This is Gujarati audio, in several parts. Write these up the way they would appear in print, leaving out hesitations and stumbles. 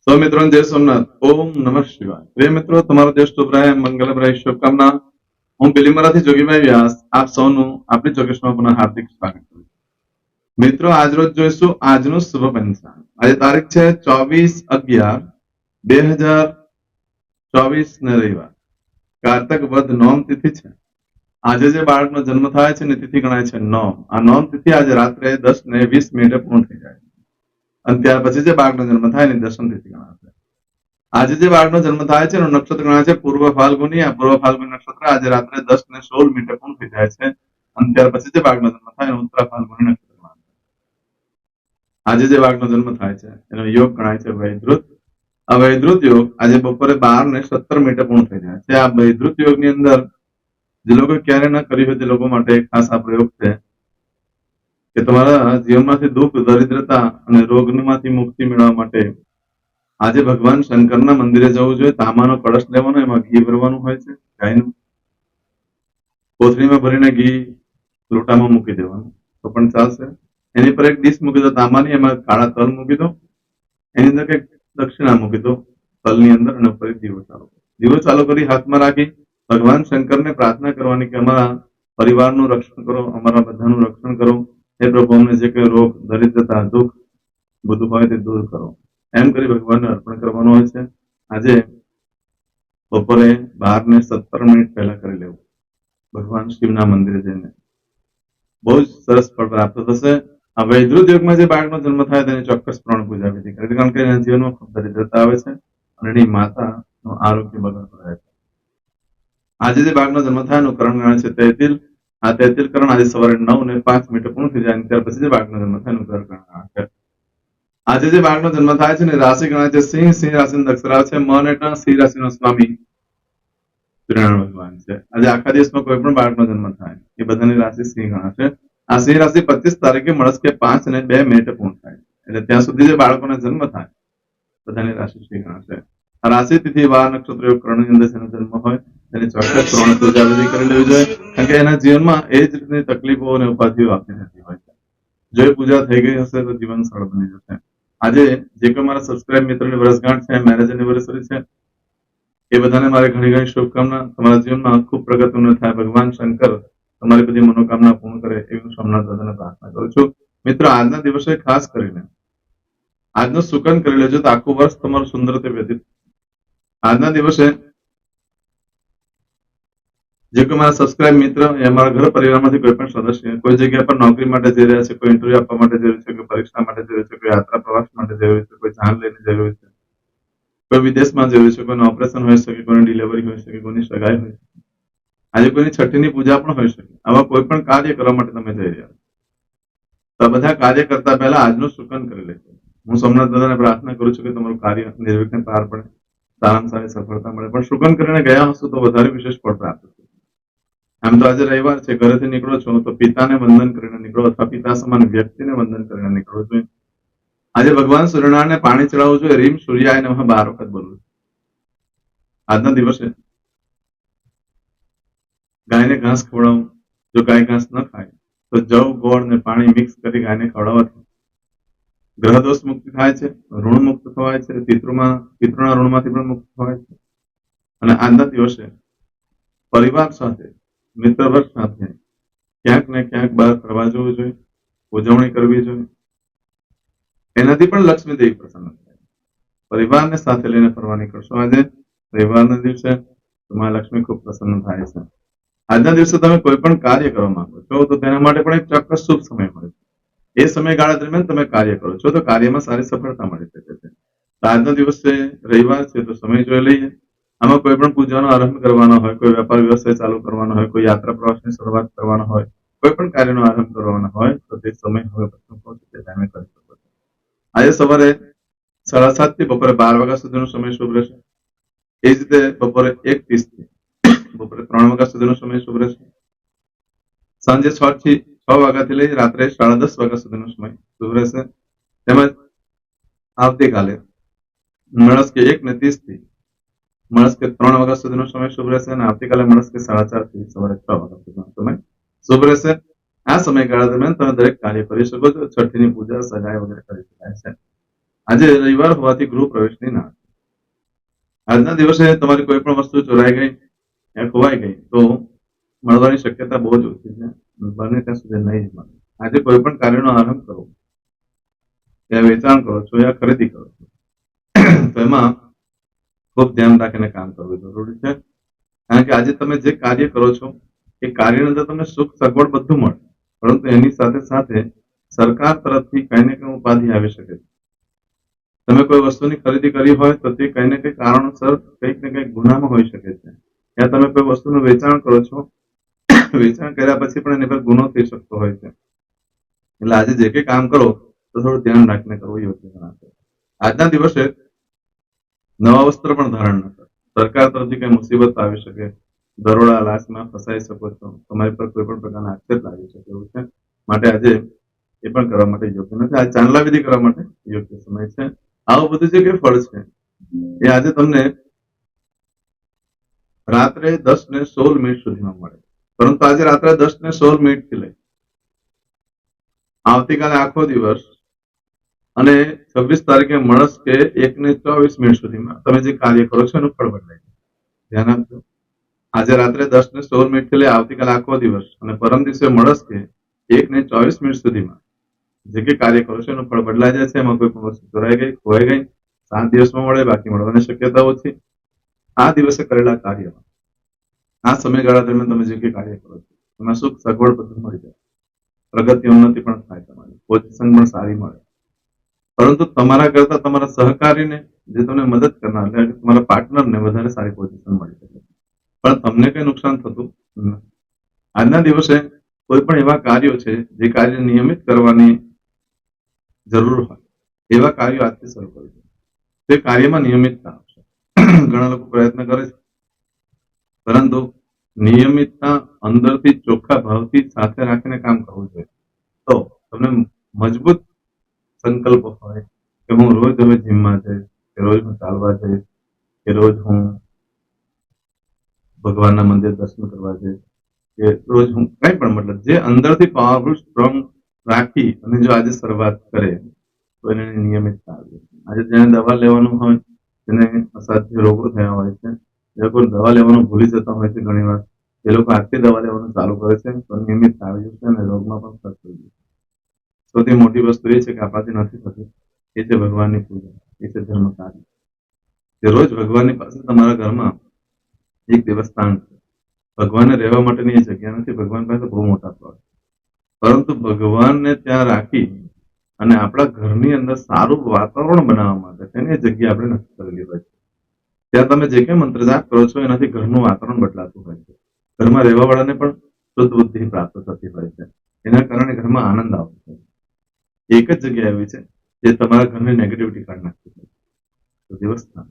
तो मित्रों जय सोमनाथ। ओम नमः शिवाय। प्रिय મિત્રો, તમારો દિવસ શુભ રહે, મંગલમ રહે, શુભકામના। હું બિલીમરાથી જોગીભાઈ વ્યાસ આપ સૌનું આપણી ચોકસમાં પુનઃ હાર્દિક સ્વાગત કરું છું। મિત્રો, આજરોજ જોઈશું આજનું શુભ પંચાંગ। આજે તારીખ છે 24/11/2024 ને રવિવાર, કારતક વદ નોમ તિથિ છે। આજે જે બાળકનો જન્મ થાય છે ને તિથિ ગણાય છે નોમ। આ નોમ તિથિ આજે રાત્રે 10:20 પૂર્ણ થઈ જાય અને ત્યાર પછી જે બાળકનો જન્મ થાય ને દશમ તિથિ ગણાશે। આજે જે બાળકનો જન્મ થાય છે એનું નક્ષત્ર ગણાય છે પૂર્વ ફાલ્ગુની। આ પૂર્વ ફાલ્ગુની નક્ષત્ર આજે રાત્રે 10:16 પૂર્ણ થઈ જાય છે અને ત્યાર પછી જે બાળકનો જન્મ થાય એનું ઉત્તરા ફાલ્ગુની નક્ષત્ર ગણાય છે। આજે જે બાળકનો જન્મ થાય છે એનો યોગ ગણાય છે વૈધૃત। આ વૈધૃત યોગ આજે બપોરે 12:17 પૂર્ણ થઈ જાય છે। આ વૈધૃત યોગની અંદર જે લોકો ક્યારે ન કર્યું હોય તે લોકો માટે ખાસ આ પ્રયોગ છે કે તમારા જીવનમાંથી દુઃખ, દરિદ્રતા અને રોગમાંથી મુક્તિ મેળવવા માટે આજે ભગવાન શંકરના મંદિરે જવું જોઈએ। તાંબાનો કળશ લેવાનો, એમાં ઘી ભરવાનું હોય છે ગાયનું। કોથળીમાં ભરીને ઘી લોટામાં મૂકી દેવાનું તો પણ ચાલશે। એની પર એક ડીશ મૂકી દો તાંબાની, એમાં કાળા તલ મૂકી દો, એની અંદર કંઈક દક્ષિણા મૂકી દો તલની અંદર અને ઉપર દીવો ચાલુ કરી હાથમાં રાખી ભગવાન શંકરને પ્રાર્થના કરવાની કે અમારા પરિવારનું રક્ષણ કરો, અમારા બધાનું રક્ષણ કરો। હે પ્રભુ, અમને જે કંઈ રોગ, દરિદ્રતા, દુઃખ બધું હોય તે દૂર કરો, એમ કરી ભગવાનને અર્પણ કરવાનું હોય છે। આજે બપોરે 12:17 પહેલા કરી લેવું ભગવાન શિવના મંદિરે જઈને, બહુ જ સરસ ફળ પ્રાપ્ત થશે। આ વૈધૃત યુગમાં જે બાળકનો જન્મ થાય તેની ચોક્કસ પ્રાણ પૂજા વિધિ કરે, કારણ કે એના જીવનમાં ખૂબ દરિદ્રતા આવે છે અને એની માતાનું આરોગ્ય બગડતું રહે છે। આજે જે બાળકનો જન્મ થાય એનું કરણ ગણાય છે તૈતિલ। આ તૈતિલ કરણ આજે સવારે 9:05 પૂર્ણ થઈ જાય ત્યાર પછી જે બાળકનો જન્મ થાય એનું કરણ ગણાય છે। આજે જે બાળકનો જન્મ થાય છે ને રાશિ ગણાય છે સિંહ। સિંહ રાશિનો અક્ષર છે મ અને ટ। સિંહ રાશિનો સ્વામી સૂર્યનારાયણ ભગવાન છે। આજે આખા દિવસમાં કોઈ પણ બાળકનો જન્મ થાય એ બધાની રાશિ સિંહ ગણાશે। આ સિંહ રાશિ 25 તારીખે મળસ્કે 5:02 પૂર્ણ થાય એટલે ત્યાં સુધી જે બાળકોનો જન્મ થાય બધાની રાશિ સિંહ ગણાશે। આ રાશિ તિથિ વાર નક્ષત્ર યોગ કરણની અંદર જેનો જન્મ હોય તેની ચોક્કસ ત્રણ પૂજા વિધિ કરી લેવી જોઈએ, કારણ કે એના જીવનમાં એ જ રીતની તકલીફો અને ઉપાધિઓ આપતી રહેતી હોય છે। જો એ પૂજા થઈ ગઈ હશે તો જીવન સરળ બની જશે। આજે જે કોઈ મારા સબસ્ક્રાઇબ મિત્રોની વર્ષગાંઠ છે, મેરેજ એનિવર્સરી છે, એ બધાને મારે ઘણી ઘણી શુભકામના। તમારા જીવનમાં ખૂબ પ્રગતિનું થાય, ભગવાન શંકર તમારી બધી મનોકામના પૂર્ણ કરે એવી હું સોમનાથ દાદાને પ્રાર્થના કરું છું। મિત્રો, આજના દિવસે ખાસ કરીને આજનું સુકન કરી લેજો તો આખું વર્ષ તમારું સુંદર રીતે વ્યતીત। આજના દિવસે જે કોઈ મારા સબસ્ક્રાઇબ મિત્ર या મારા ઘર પરિવારમાંથી કોઈ પણ સદસ્ય કોઈ જગ્યા પર નોકરી માટે જઈ રહ્યા છે, કોઈ ઇન્ટરવ્યુ આપવા માટે જઈ રહ્યું છે, કોઈ પરીક્ષા માટે જઈ રહ્યું છે, કોઈ યાત્રા પ્રવાસ માટે જઈ રહ્યું છે, કોઈ જાન લઈને જઈ રહ્યું છે, કોઈ વિદેશમાં જઈ રહ્યું છે, કોઈનું ઓપરેશન હોઈ શકે, કોઈની ડિલિવરી હોઈ શકે, કોઈની સગાઈ હોઈ શકે, આજે કોઈની છઠ્ઠીની પૂજા પણ હોઈ શકે। આવા કોઈ પણ કાર્ય કરવા માટે તમે જઈ રહ્યા છો તો આ બધા કાર્ય કરતા પહેલા આજનું સુકન કરી લેજો। હું સોમનાથ દાદાને પ્રાર્થના કરું છું કે તમારું કાર્ય નિર્વિઘ્ને પાર પડે, સારામાં સારી સફળતા મળે, પણ સુકન કરીને ગયા હશો તો વધારે વિશેષ ફળ પ્રાપ્ત થશે। આમ તો આજે રવિવાર છે, ઘરેથી નીકળો છો તો પિતાને વંદન કરીને નીકળો અથવા પિતા સમાન વ્યક્તિને વંદન કરીને નીકળવું જોઈએ। આજે ભગવાન સૂર્યનારાયણને પાણી ચડાવવું જોઈએ। રીમ સૂર્યાય નમઃ 12 વખત બોલવું। આજના દિવસે ગાયને ઘાસ ખવડાવવું। જો ગાય ઘાસ ન ખાય તો જવ, ગોળ ને પાણી મિક્સ કરી ગાયને ખવડાવવાથી ગ્રહ દોષ મુક્તિ થાય છે, ઋણ મુક્ત થવાય છે, પિતૃના ઋણમાંથી પણ મુક્ત થવાય છે। અને આજના દિવસે પરિવાર સાથે, મિત્રવર્ગ સાથે ક્યાંક ને ક્યાંક બહાર ફરવા જવું જોઈએ, ઉજવણી કરવી જોઈએ। એનાથી પણ લક્ષ્મી દેવી પ્રસન્ન થાય। પરિવારને સાથે લઈને ફરવા નીકળશો આજે રવિવારના દિવસે તો મા લક્ષ્મી ખૂબ પ્રસન્ન થાય છે। આજના દિવસે તમે કોઈ પણ કાર્ય કરવા માંગો છો તો તેના માટે પણ એક ચોક્કસ શુભ સમય મળે છે। એ સમયગાળા દરમિયાન તમે કાર્ય કરો છો તો કાર્યમાં સારી સફળતા મળી શકે છે। તો આજના દિવસે રવિવાર છે તો સમય જોઈ લઈએ। આમાં કોઈ પણ પૂજાનો આરંભ કરવાનો હોય, કોઈ વેપાર વ્યવસાય ચાલુ કરવાનો હોય, કોઈ યાત્રા પ્રવાસની શરૂઆત કરવાનો હોય, કોઈ પણ કાર્યનો આરંભ કરવાનો હોય તો તે સમય હવે પસંદ કરો તે ટાઈમે કરી શકો છો। આજે સવારે 7:30 થી બપોરે 12 વાગ્યા સુધીનો સમય શુભ રહેશે। એ જ રીતે બપોરે 1:30 થી બપોરે 3 વાગ્યા સુધીનો સમય શુભ રહેશે। સાંજે 6 થી 6 વાગ્યાથી લઈ રાત્રે 10:30 વાગ્યા સુધીનો સમય શુભ રહેશે। તેમજ આવતીકાલે મળસ્કે 1:30 થી મળસ્કે 3 વાગ્યા સુધીનો સમય શુભ રહેશે અને આવતીકાલે મળસ્કે 4:30 થી સવારે 6 વાગ્યા સુધીનો સમય શુભ રહેશે। આ સમયગાળા દરમિયાન તમે દરેક કાર્ય કરી શકો છો। છઠ્ઠીની પૂજા, સગાઈ વગેરે કરી શકાય છે। આજે રવિવાર હોવાથી ગૃહ પ્રવેશની ના. આજના દિવસે તમારી કોઈ પણ વસ્તુ ચોરાઈ ગઈ યા ખોવાઈ ગઈ તો મળવાની શક્યતા બહુ જ ઓછી છે. બને ત્યાં સુધી નહીં જ મળે. આજે કોઈ પણ કાર્યનો આરંભ કરો, યા વેચાણ કરો છો યા ખરીદી કરો છો, તો એમાં ખૂબ ધ્યાન રાખીને કામ કરવું જરૂરી છે. કારણ કે આજે તમે જે કાર્ય કરો છો એ કાર્યની અંદર તમને સુખ સગવડ બધું મળે, પરંતુ એની સાથે સાથે સરકાર તરફથી કંઈ ને કંઈ ઉપાધિ આવી શકે છે. તમે કોઈ વસ્તુની ખરીદી કરી હોય તો તે કંઈ ને કંઈ કારણોસર કંઈક ને કંઈક ગુનામાં હોઈ શકે છે. યા તમે કોઈ વસ્તુનું વેચાણ કરો છો, વેચાણ કર્યા પછી પણ એની પર ગુનો થઈ શકતો હોય છે. એટલે આજે જે કંઈ કામ કરો તો થોડું ધ્યાન રાખીને કરવું યોગ્ય ગણાશે. આજના દિવસે નવા વસ્ત્ર પણ ધારણ ન કરો. સરકાર તરફથી કઈ મુસીબત આવી શકે, દરોડા લાશમાં ફસાઈ શકો છો, તમારી પર કોઈ પણ પ્રકારના આક્ષેપ લાગી શકે એવું છે. માટે આજે એ પણ કરવા માટે યોગ્ય નથી. આ ચાંદલા વિધિ કરવા માટે યોગ્ય સમય છે. આવું બધું જે કંઈ ફળ છે એ આજે તમને રાત્રે 10:16 સુધીમાં મળે. પરંતુ આજે રાત્રે 10:16 થી લઈ આવતીકાલે આખો દિવસ અને 26 તારીખે મળસ કે 1:24 સુધીમાં તમે જે કાર્ય કરો છો એનું ફળ બદલાય. ધ્યાન આપજો. આજે રાત્રે 10:16 થી લઈ આવતીકાલે આખો દિવસ અને પરમ દિવસે મળસ કે 1:24 સુધીમાં જે કંઈ કાર્ય કરો છો એનું ફળ બદલાઈ જાય છે. એમાં કોઈ પણ વસ્તુ ચોરાઈ ગઈ, ખોવાઈ ગઈ, 7 દિવસમાં મળે, બાકી મળવાની શક્યતા ઓછી. આ દિવસે કરેલા કાર્યમાં આ સમયગાળા દરમિયાન તમે જે કંઈ કાર્ય કરો છો એમાં સુખ સગવડ બધું મળી જાય, પ્રગતિ ઉન્નતિ પણ થાય, તમારી પોઝિશન પણ સારી મળે. પરંતુ તમારા કરતા તમારા સહકારીને, જે તમને મદદ કરનાર એટલે તમારા પાર્ટનરને વધારે સારી પોઝિશન મળી શકે, પણ તમને કઈ નુકસાન થતું નથી. આજના દિવસે કોઈ પણ એવા કાર્યો છે જે કાર્ય નિયમિત કરવાની જરૂર હોય એવા કાર્યો આજથી શરૂ કરી દો. તે કાર્યમાં નિયમિતતા આવશે. ઘણા લોકો પ્રયત્ન કરે છે, પરંતુ નિયમિતતા અંદરથી ચોખ્ખા ભાવથી સાથે રાખીને કામ કરવું જોઈએ. તો તમને મજબૂત સંકલ્પ હોય કે હું રોજ હવે જીમમાં જઈશ, કે રોજ હું ચાલવા જઈશ, કે રોજ હું ભગવાનના મંદિર દર્શન કરવા જઈશ, કે રોજ હું કંઈ પણ મતલબ જે અંદરથી પાવરફુલ સ્ટ્રોંગ રાખી અને જો આજે શરૂઆત કરે તો એને નિયમિતતા આવે. આજે જેને દવા લેવાનું હોય, જેને અસાધ્ય રોગો થયા હોય છે, જે લોકો દવા લેવાનું ભૂલી જતા હોય છે ઘણી વાર, એ લોકો આજથી દવા લેવાનું ચાલુ કરે છે તો નિયમિતતા આવી જશે અને રોગમાં પણ ફરક થઈ જશે. સૌથી મોટી વસ્તુ એ છે કે આપણાથી નથી થતી એ છે ભગવાનની પૂજા, એ છે ધર્મ કાર્ય. જે રોજ ભગવાનની પાસે તમારા ઘરમાં એક દેવસ્થાન છે. ભગવાનને રહેવા માટેની એ જગ્યા નથી, ભગવાન પાસે બહુ મોટા પ્લોટ છે, પરંતુ ભગવાનને ત્યાં રાખી અને આપણા ઘરની અંદર સારું વાતાવરણ બનાવવા માટે તેની એ જગ્યા આપણે નક્કી કરેલી હોય છે. ત્યાં તમે જે કંઈ મંત્ર જાપ કરો છો એનાથી ઘરનું વાતાવરણ બદલાતું હોય છે. ઘરમાં રહેવા વાળાને પણ શુદ્ધ બુદ્ધિ પ્રાપ્ત થતી હોય છે. એના કારણે ઘરમાં આનંદ આવતો હોય છે. એક જ જગ્યા એવી છે જે તમારા ઘરની નેગેટિવિટી કાઢી નાખતી હોય છે, દેવસ્થાન.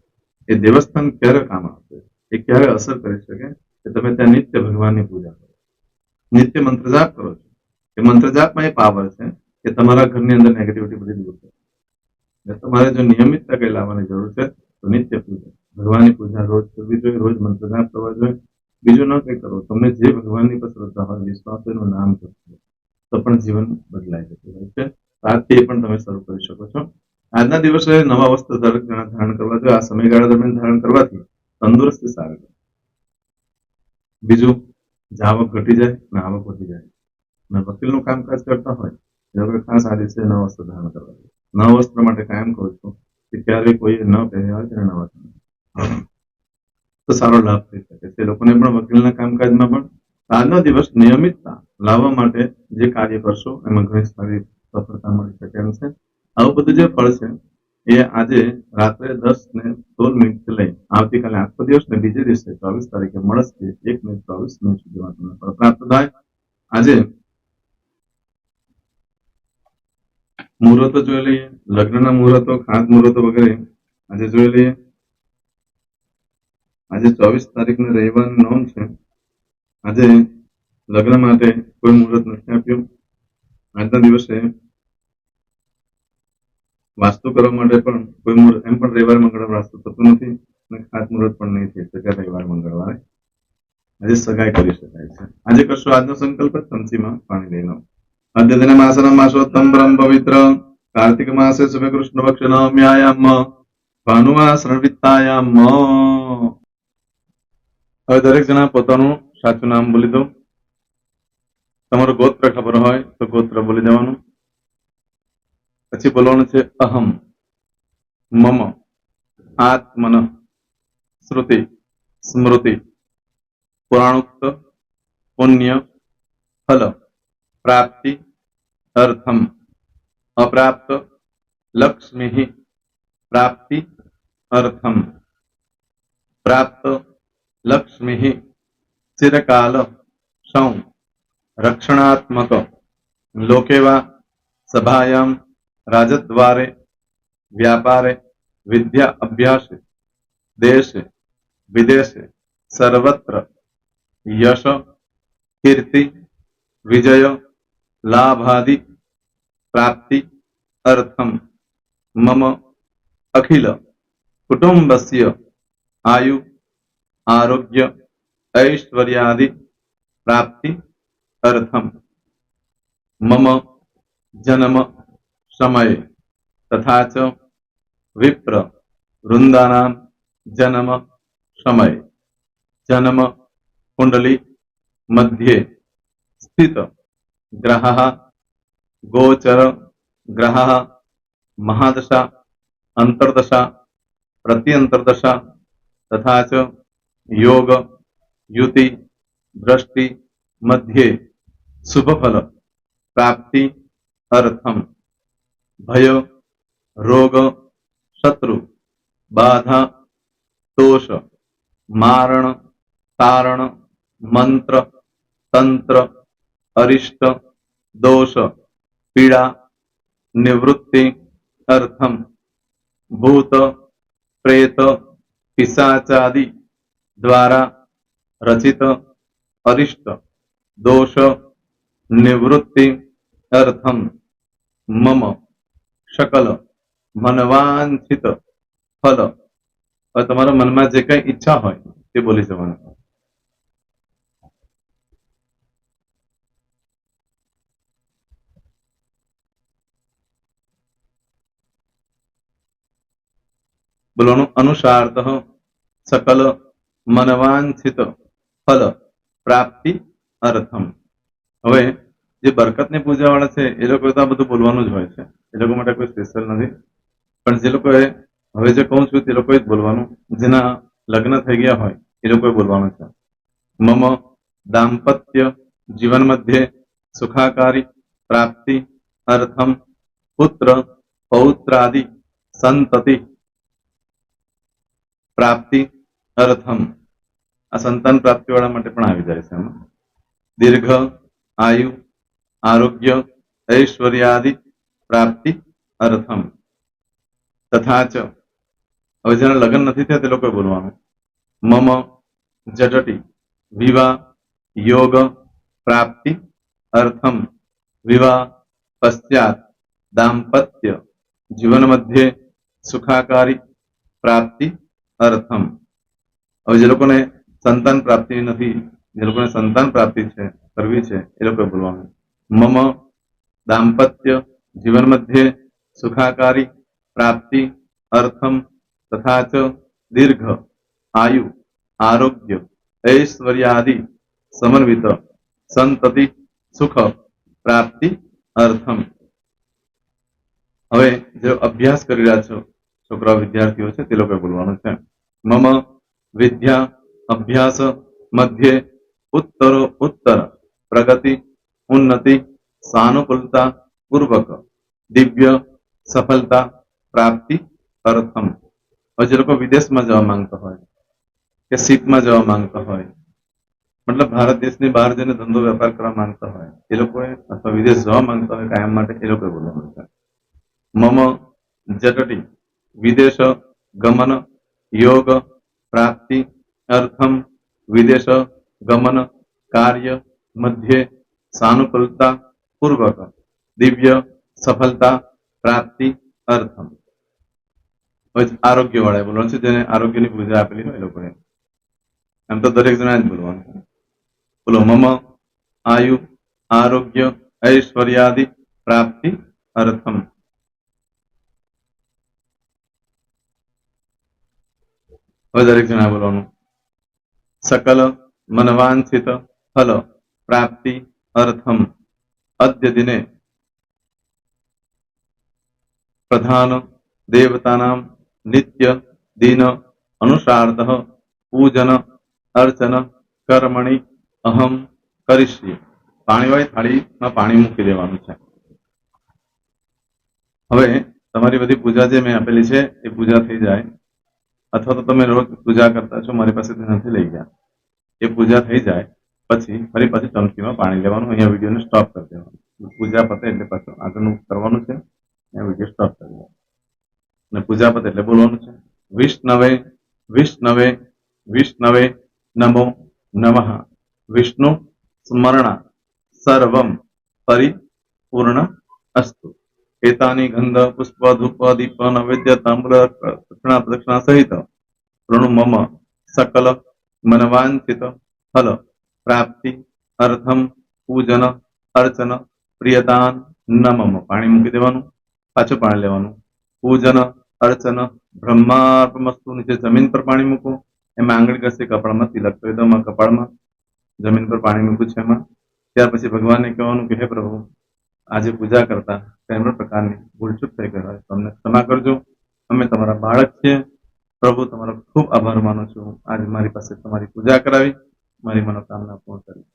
એ દેવસ્થાન ક્યારે કામ આવશે, એ ક્યારે અસર કરી શકે કે તમે ત્યાં નિત્ય ભગવાનની પૂજા કરો, નિત્ય મંત્ર જાપ કરો છો. એ મંત્ર જાપમાં એ પાવર છે કે તમારા ઘરની અંદર નેગેટિવિટી બધી દૂર કરે. તમારે જો નિયમિતતા કઈ લાવવાની જરૂર છે તો નિત્ય પૂજા, ભગવાનની પૂજા રોજ કરવી જોઈએ, રોજ મંત્ર જાપ કરવા જોઈએ. બીજું ન કંઈ કરો, તમને જે ભગવાનની પર શ્રદ્ધા હોય, વિશ્વાસ હોય એનું નામ જપો તો પણ જીવન બદલાઈ જતું હોય છે. આજથી એ પણ તમે શરૂ કરી શકો છો. આજના દિવસે નવા વસ્ત્ર દરેક જણા ધારણ કરવા જોઈએ. આ સમયગાળા દરમિયાન ધારણ કરવાથી તંદુરસ્તી સારી રહે. બીજું, જાવક ઘટી જાય અને આવક વધી જાય. અને વકીલનું કામકાજ કરતા હોય એ લોકો ખાસ આ દિવસે નવા વસ્ત્ર ધારણ કરવા જોઈએ. નવા વસ્ત્ર માટે કાયમ કહું છું કે ક્યારેય કોઈ ન પહેર્યા હોય ત્યારે નવા તો સારો લાભ થઈ શકે છે. એ લોકોને પણ વકીલના કામકાજમાં પણ આજનો દિવસ નિયમિતતા લાવવા માટે જે કાર્ય કરશો એમાં ઘણી સારી સફળતા મળી શકે એમ છે. આવું બધું જે ફળ છે એ આજે રાત્રે 10:16 લઈ આવતીકાલે આખો દિવસ ને બીજે દિવસે 24 તારીખે મળશે 1:24 સુધીમાં તમને ફળ પ્રાપ્ત થાય. આજે મુહૂર્તો જોઈ લઈએ, લગ્નના મુહૂર્તો, ખાસ મુહૂર્તો વગેરે આજે જોઈ લઈએ. આજે 24 તારીખને રવિવારની નોંધ છે. આજે લગ્ન માટે કોઈ મુહૂર્ત નથી આપ્યું. આજના દિવસે વાસ્તુ કરવા માટે પણ કોઈ મુહૂર્ત, એમ પણ રવિવાર મંગળવાર વાસ્તુ થતું નથી અને ખાસ મુહૂર્ત પણ નહીં થઈ શકે રવિવાર મંગળવારે. આજે સગાઈ કરી શકાય છે. આજે કરશો આજનો સંકલ્પ, તમસીમાં પાણી લઈ લો. અદ્યતનમાસનમ માસોત્તમ બ્રહ્મ પવિત્ર કાર્તિક માસે શુભે કૃષ્ણ પક્ષ નવમ્યાયામ ભાનુવા શ્રવિત્તાયામ. હવે દરેક જણા પોતાનું સાચું નામ બોલી દો. તમારું ગોત્ર ખબર હોય તો ગોત્ર બોલી દેવાનું. પછી બોલવાનું છે અહમ, મમ, આત્મન, શ્રુતિ, સ્મૃતિ, પુરાણોક્ત, પુણ્ય, ફલ, પ્રાપ્તિ, અર્થમ, અપ્રાપ્ત, લક્ષ્મી, પ્રાપ્તિ, અર્થમ, પ્રાપ્ત, લક્ષ્મી, ચિરકાલ, સૌ, રક્ષણાત્મક, લોકેવા, સભાયામ, રાજદ્વારે, વ્યાપારે, વિદ્યા અભ્યાસે, દેશે, વિદેશે, સર્વત્ર, યશ, કીર્તિ, વિજય, લાભાદિ, પ્રાપ્તિ, અર્થમ, મમ, અખિલ, કુટુંબસ્ય, આયુ, આરોગ્ય, ऐश्वर्यादि, प्राप्ति, अर्थम, मम, जन्म, समय, तथा च विप्र, वृंदानां, जन्म, समय, जन्म, कुंडली, मध्ये, स्थित, ग्रहः, गोचर, ग्रहः, महादशा, अंतर्दशा, प्रत्यंतर्दशा, तथा च योग, युति, दृष्टि, मध्ये, शुभ फल, प्राप्ति, अर्थम, भय, रोग, शत्रु, बाधा, दोष, मारण, तारण, मंत्र, तंत्र, अरिष्ट, दोष, पीड़ा, निवृत्ति, अर्थम, भूत, प्रेत, पिशाचादि द्वारा रचित अरिष्ट, दोष, निवृत्ति, अर्थम, मम, सकल, मनवांछित फल. હવે તમારા મનમાં જે કઈ ઈચ્છા હોય તે બોલી જવાનું. બોલવાનું અનુસારતઃ सकल मनवांछित फल प्राप्ति अर्थम. હવે જે બરકતની પૂજા વાળા છે એ લોકો તો આ બધું બોલવાનું જ હોય છે, એ લોકો માટે કોઈ સ્પેશિયલ નથી. પણ જે લોકોએ હવે જે કહું છું તે લોકોએ જ બોલવાનું, જેના લગ્ન થઈ ગયા હોય એ લોકોએ બોલવાનું છે. મમ દાંપત્ય જીવન મધ્યે સુખાકારી પ્રાપ્તિ અર્થમ પુત્ર પૌત્રાદિ સંતતિ પ્રાપ્તિ અર્થમ. આ સંતાન પ્રાપ્તિ વાળા માટે પણ આવી જાય છે એમાં. દીર્ઘ આયુ આરોગ્ય ઐશ્વર્યાદિ પ્રાપ્તિ અર્થમ. તથા ચ હવે જેના લગ્ન નથી થયા તે લોકોએ બોલવાનું. મમ જટટી વિવાહ યોગ પ્રાપ્તિ અર્થમ વિવાહ પશ્ચાત દાંપત્ય જીવન મધ્યે સુખાકારી પ્રાપ્તિ અર્થમ. હવે જે લોકોને સંતાન પ્રાપ્તિ નથી, જે લોકોને સંતાન પ્રાપ્તિ છે કરવી છે એ લોકોએ બોલવાનું. મમ દાંપત્ય જીવન મધ્યે સુખાકારી પ્રાપ્તિ અર્થમ તથા ચ દીર્ઘ આયુ આરોગ્ય ऐश्वर्यादि समन्वित संतति सुख प्राप्ति अर्थम. હવે જે અભ્યાસ કરી રહ્યા છો છોકરા વિદ્યાર્થીઓ છે તે લોકોએ બોલવાનું છે. મમ વિદ્યા અભ્યાસ મધ્યે ઉત્તરો ઉત્તર પ્રગતિ ઉન્નતિ સાનુકૂલતા પૂર્વક દિવ્ય સફળતા પ્રાપ્તિ અર્થમ. હવે જે લોકો વિદેશમાં જવા માંગતા હોય કે સીપમાં જવા માંગતા હોય, મતલબ ભારત દેશની બહાર જઈને ધંધો વેપાર કરવા માંગતા હોય એ લોકોએ, અથવા વિદેશ જવા માંગતા હોય કાયમ માટે, એ લોકોએ બોલવાનું છે. મમ જટટી વિદેશ ગમન યોગ પ્રાપ્તિ અર્થમ વિદેશ ગમન કાર્ય મધ્યે સાનુકૂલતા પૂર્વક દિવ્ય સફળતા પ્રાપ્તિ અર્થમ. હવે આરોગ્ય વાળા બોલવાનું છે, જેને આરોગ્યની પૂજા આપેલી હોય એ લોકોએ. એમ તો દરેક જણા જ બોલવાનું. બોલો મમ આયુ આરોગ્ય ઐશ્વર્યાદિ પ્રાપ્તિ અર્થમ. હવે દરેક જણા બોલવાનું. સકલ મનવાંછિત ફલ પ્રાપ્તિ અર્થમ અદ્ય દિને પ્રધાન દેવતાનામ નિત્ય દિન અનુસાર્ધ પૂજન અર્ચન કર્મણી અહમ કરીશ્ય. પાણીવાળી થાળીમાં પાણી મૂકી દેવાનું છે. હવે તમારી બધી પૂજા જે મેં આપેલી છે એ પૂજા થઈ જાય, અથવા તો તમે રોજ પૂજા કરતા છો, મારી પાસેથી નથી લઈ ગયા, એ પૂજા થઈ જાય પછી ફરી પાછી ચમચીમાં પાણી લેવાનું. અહીંયા વિડીયોને સ્ટોપ કરી દેવાનું. પૂજા પતે એટલે પાછું આગળનું કરવાનું છે. અહીંયા વિડીયો સ્ટોપ કરી દેવાનો અને પૂજા પતે એટલે બોલવાનું છે વિષ્ણવે વિષ્ણવે વિષ્ણવે નમો નમઃ વિષ્ણુ સ્મરણ સર્વમ પરિપૂર્ણ અસ્તુ. એતાની ગંધ પુષ્પ ધૂપ દીપ નૈવેદ્ય તાંબૂલ દક્ષિણા પ્રદક્ષિણા સહિત ઋણુ મમ સકલ મનવાંછિત ફલ પ્રાપ્તિ અર્થમ પૂજન અર્ચન પ્રિયદાન નમમ. પાણી મૂકી દેવાનું, પાછું પાણી લેવાનું. પૂજન અર્ચન બ્રહ્માર્પણમસ્તુ. નીચે જમીન પર પાણી મૂકો, એમાં આંગળી ઘસી કપાળમાં તિલક કરી દો. કપાળમાં જમીન પર પાણી મૂક્યું છે એમાં. ત્યાર પછી ભગવાનને કહેવાનું કે હે પ્રભુ, આજે પૂજા કરતા કોઈ પણ પ્રકારની ભૂલચૂક થઈ ગઈ હોય તમને ક્ષમા કરજો. અમે તમારા બાળક છીએ પ્રભુ, તમારો ખૂબ આભાર માનું છું. આજે મારી પાસે તમારી પૂજા કરાવી, મારી મનોકામના પૂર્ણ કરી.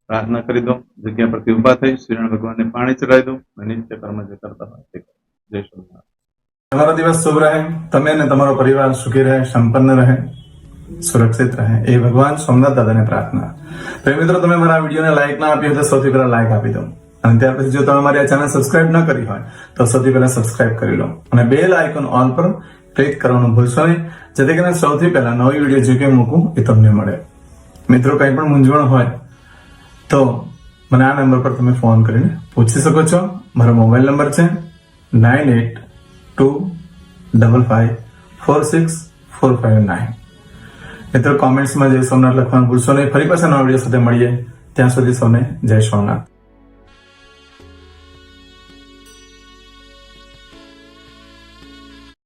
પ્રાર્થના કરી દો. જગ્યા પરથી ઉભા થઈ શ્રીનારાયણ ભગવાનને પાણી ચડાવી દો અને નિત્ય કર્મ જે કરતા હોય તે કરો. જય સ્વામિનારાયણ. તમારો દિવસ શુભ રહે. તમે અને તમારો પરિવાર સુખી રહે, સંપન્ન રહે, સુરક્ષિત રહે, એ ભગવાન સોમનાથ દાદાને પ્રાર્થના. પ્રેમ મિત્રો, તમે મારા વિડીયોને લાઈક ના આપી હોય તો સૌથી પહેલા લાઈક આપી દો. અને ત્યાર પછી જો તમે મારી આ ચેનલ સબસ્ક્રાઇબ ન કરી હોય તો સૌથી પહેલા સબસ્ક્રાઇબ કરી લો અને બેલ આઇકોન ઓલ પર ક્લિક કરવાનું ભૂલશો નહીં, જેથી કરીને સૌથી પહેલા નવી વિડીયો જે કંઈ મૂકું એ તમને મળે. મિત્રો, કંઈ પણ મૂંઝવણ હોય તો મને આ નંબર પર તમે ફોન કરીને પૂછી શકો છો. મારો મોબાઈલ નંબર છે 9825546459. મિત્રો, કોમેન્ટ્સમાં જય સોમનાથ લખવાનું ભૂલશો નહીં. ફરી પાછા નવા વિડીયો સાથે મળીએ. ત્યાં સુધી સૌને જય સોમનાથ.